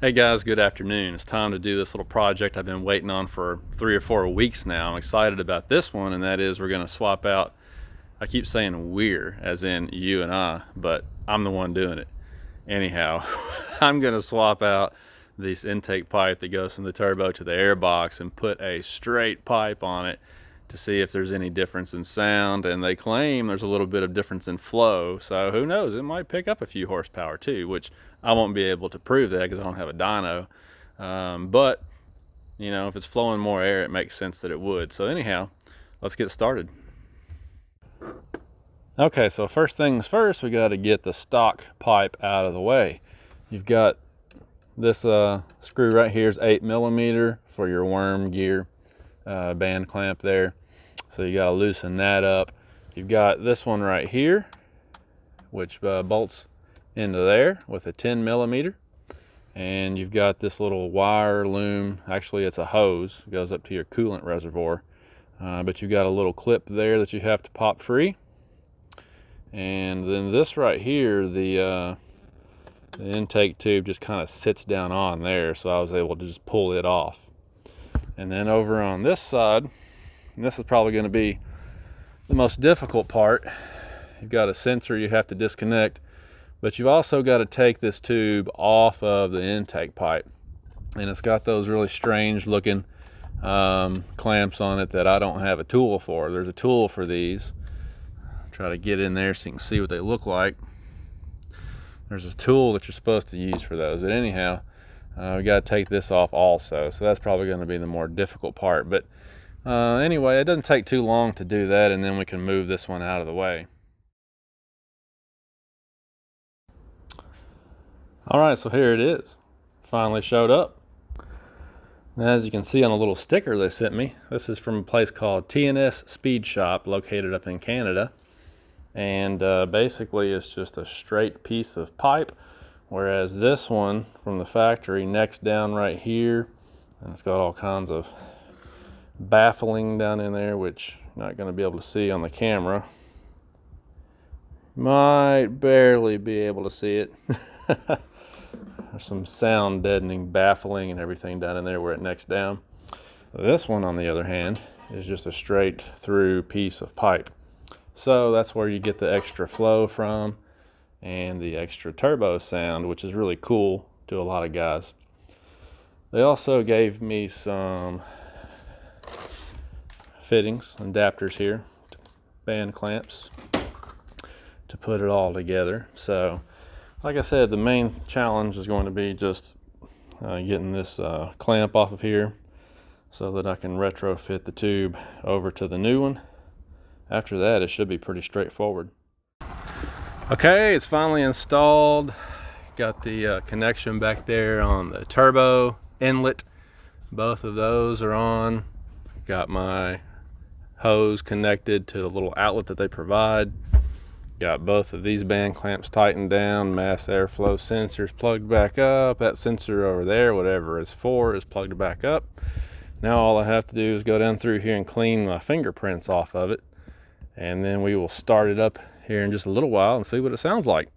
Hey guys, good afternoon. It's time to do this little project I've been waiting on for 3 or 4 weeks now. I'm excited about this one, and that is we're going to swap out, I keep saying we're, as in you and I, but I'm the one doing it. Anyhow, I'm going to swap out this intake pipe that goes from the turbo to the air box and put a straight pipe on it to see if there's any difference in sound, and they claim there's a little bit of difference in flow, so who knows, it might pick up a few horsepower too, which I won't be able to prove that because I don't have a dyno, but you know, if it's flowing more air, it makes sense that it would. So anyhow, let's get started. Okay, so first things first, we got to get the stock pipe out of the way. You've got this screw right here is 8mm for your worm gear band clamp there, so you got to loosen that up. You've got this one right here, which bolts into there with a 10mm, and you've got this little wire loom. Actually, it's a hose, it goes up to your coolant reservoir, but you've got a little clip there that you have to pop free. And then this right here, the intake tube just kind of sits down on there, so I was able to just pull it off. And then over on this side, and this is probably going to be the most difficult part, you've got a sensor you have to disconnect, but you've also got to take this tube off of the intake pipe, and it's got those really strange looking clamps on it that I don't have a tool for. There's a tool for these. Try to get in there so you can see what they look like. There's a tool that you're supposed to use for those, but anyhow, we got to take this off also, so that's probably going to be the more difficult part. But anyway, it doesn't take too long to do that, and then we can move this one out of the way. Alright, so here it is. Finally showed up. Now, as you can see on a little sticker they sent me, this is from a place called T&S Speed Shop located up in Canada. And basically it's just a straight piece of pipe, whereas this one from the factory necks down right here, and it's got all kinds of baffling down in there, which you're not going to be able to see on the camera. Might barely be able to see it. There's some sound deadening baffling and everything down in there where it necks down. This one, on the other hand, is just a straight through piece of pipe. So that's where you get the extra flow from and the extra turbo sound, which is really cool to a lot of guys. They also gave me some fittings, adapters here, band clamps to put it all together. So like I said, the main challenge is going to be just getting this clamp off of here so that I can retrofit the tube over to the new one. After that, it should be pretty straightforward. Okay, it's finally installed. Got the connection back there on the turbo inlet. Both of those are on. Got my hose connected to the little outlet that they provide. Got both of these band clamps tightened down. Mass airflow sensors plugged back up. That sensor over there, whatever it's for, is plugged back up. Now all I have to do is go down through here and clean my fingerprints off of it, and then we will start it up here in just a little while and see what it sounds like.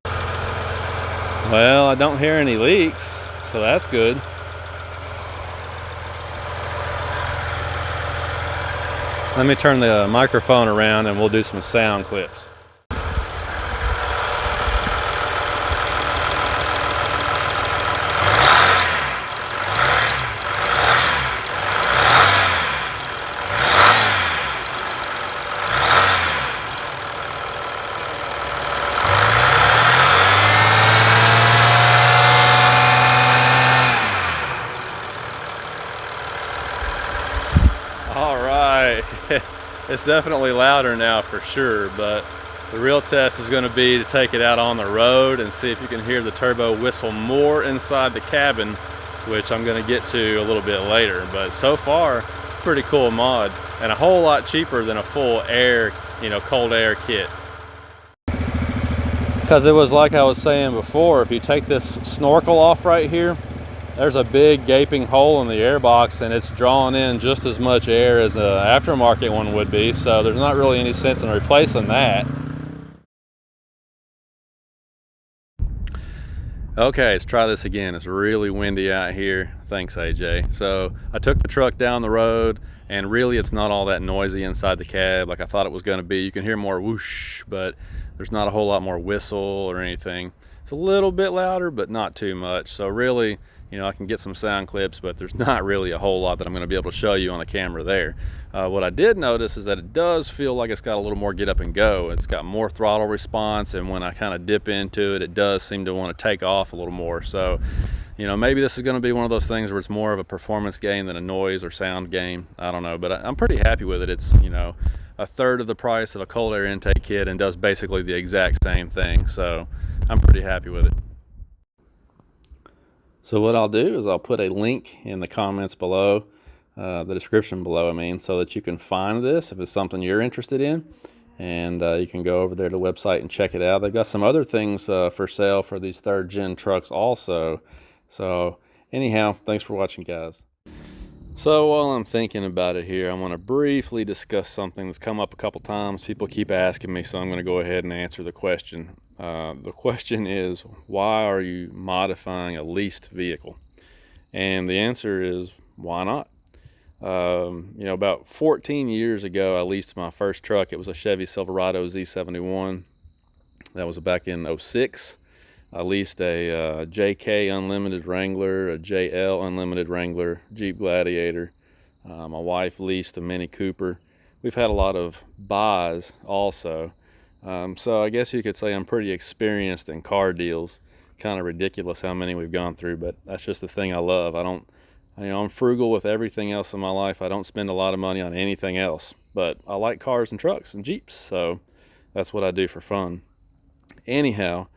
Well, I don't hear any leaks, so that's good. Let me turn the microphone around and we'll do some sound clips. It's definitely louder now for sure, but the real test is going to be to take it out on the road and see if you can hear the turbo whistle more inside the cabin, which I'm going to get to a little bit later. But so far, pretty cool mod, and a whole lot cheaper than a full air, cold air kit. Because it was like I was saying before, if you take this snorkel off right here, there's a big gaping hole in the air box, and it's drawing in just as much air as an aftermarket one would be, so there's not really any sense in replacing that. Okay, let's try this again. It's really windy out here. Thanks, AJ. So I took the truck down the road, and really it's not all that noisy inside the cab like I thought it was going to be. You can hear more whoosh, but there's not a whole lot more whistle or anything. It's a little bit louder, but not too much. So really, you know, I can get some sound clips, but there's not really a whole lot that I'm going to be able to show you on the camera there. What I did notice is that it does feel like it's got a little more get up and go. It's got more throttle response, and when I kind of dip into it, it does seem to want to take off a little more. So, you know, maybe this is going to be one of those things where it's more of a performance game than a noise or sound game. I don't know, but I'm pretty happy with it. It's, you know, a third of the price of a cold air intake kit and does basically the exact same thing. So I'm pretty happy with it. So what I'll do is I'll put a link in the comments below, the description below, I mean, so that you can find this if it's something you're interested in. And you can go over there to the website and check it out. They've got some other things for sale for these 3rd gen trucks also. So anyhow, thanks for watching, guys. So while I'm thinking about it here, I want to briefly discuss something that's come up a couple times. People keep asking me, so I'm going to go ahead and answer the question. The question is, why are you modifying a leased vehicle? And the answer is, why not? You know, about 14 years ago, I leased my first truck. It was a Chevy Silverado Z71. That was back in '06. I leased a JK Unlimited Wrangler, a JL Unlimited Wrangler, Jeep Gladiator. My wife leased a Mini Cooper. We've had a lot of buys also. So I guess you could say I'm pretty experienced in car deals. Kind of ridiculous how many we've gone through, but that's just the thing I love. You know, I'm frugal with everything else in my life. I don't spend a lot of money on anything else, but I like cars and trucks and Jeeps, so that's what I do for fun. Anyhow,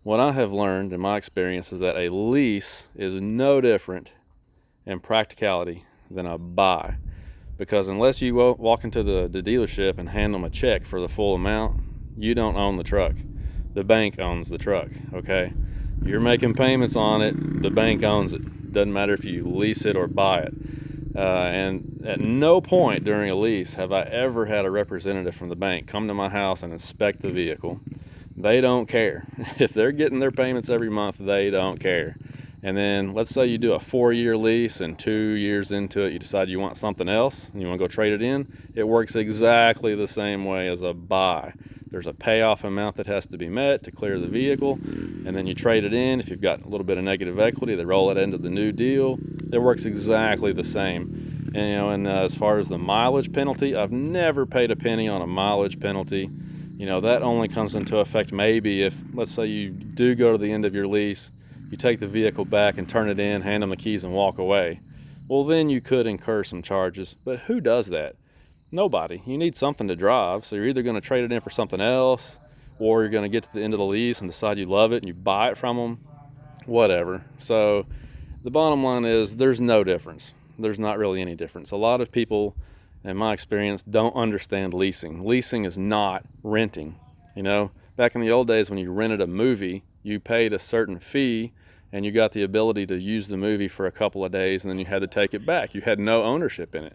what I have learned in my experience is that a lease is no different in practicality than a buy. Because unless you walk into the dealership and hand them a check for the full amount, you don't own the truck. The bank owns the truck, okay? You're making payments on it, the bank owns it. Doesn't matter if you lease it or buy it. And at no point during a lease have I ever had a representative from the bank come to my house and inspect the vehicle. They don't care. If they're getting their payments every month, they don't care. And then let's say you do a 4-year lease and 2 years into it, you decide you want something else and you want to go trade it in. It works exactly the same way as a buy. There's a payoff amount that has to be met to clear the vehicle, and then you trade it in. If you've got a little bit of negative equity, they roll it into the new deal. It works exactly the same. And, you know, and as far as the mileage penalty, I've never paid a penny on a mileage penalty. You know, that only comes into effect maybe if, let's say you do go to the end of your lease, you take the vehicle back and turn it in, hand them the keys and walk away. Well, then you could incur some charges, but who does that? Nobody. You need something to drive, so you're either going to trade it in for something else, or you're going to get to the end of the lease and decide you love it and you buy it from them, whatever. So the bottom line is there's no difference. There's not really any difference. A lot of people, in my experience, don't understand leasing. Leasing is not renting. You know, back in the old days when you rented a movie, you paid a certain fee and you got the ability to use the movie for a couple of days and then you had to take it back. You had no ownership in it.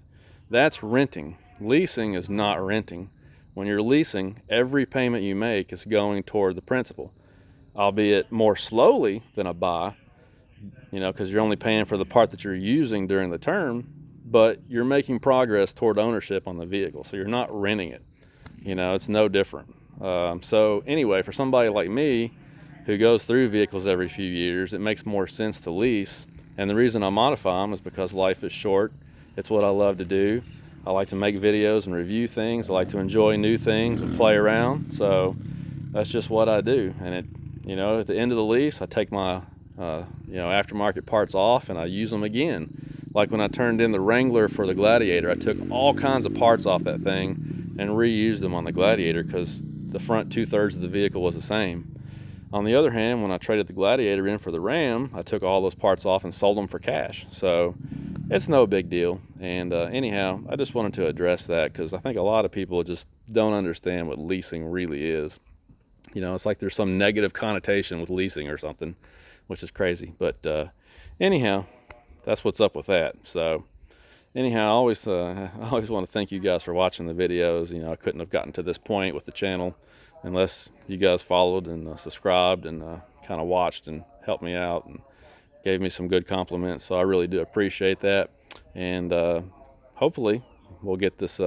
That's renting. Leasing is not renting. When you're leasing, every payment you make is going toward the principal, albeit more slowly than a buy, you know, because you're only paying for the part that you're using during the term, but you're making progress toward ownership on the vehicle. So you're not renting it. You know, it's no different. So anyway, for somebody like me who goes through vehicles every few years, it makes more sense to lease. And the reason I modify them is because life is short. It's what I love to do. I like to make videos and review things. I like to enjoy new things and play around. So that's just what I do. And it, you know, at the end of the lease, I take my you know, aftermarket parts off and I use them again. Like when I turned in the Wrangler for the Gladiator, I took all kinds of parts off that thing and reused them on the Gladiator because the front 2/3 of the vehicle was the same. On the other hand, when I traded the Gladiator in for the Ram, I took all those parts off and sold them for cash. So it's no big deal. And anyhow, I just wanted to address that because I think a lot of people just don't understand what leasing really is. You know, it's like there's some negative connotation with leasing or something, which is crazy. But anyhow, that's what's up with that. So anyhow, I always want to thank you guys for watching the videos. You know, I couldn't have gotten to this point with the channel unless you guys followed and subscribed and kind of watched and helped me out and gave me some good compliments. So I really do appreciate that. And hopefully we'll get this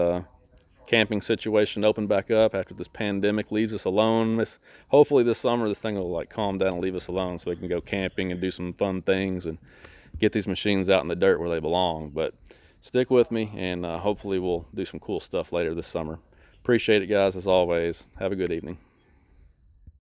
camping situation open back up after this pandemic leaves us alone. Hopefully this summer this thing will like calm down and leave us alone so we can go camping and do some fun things and get these machines out in the dirt where they belong. But stick with me, and hopefully we'll do some cool stuff later this summer. Appreciate it, guys, as always. Have a good evening.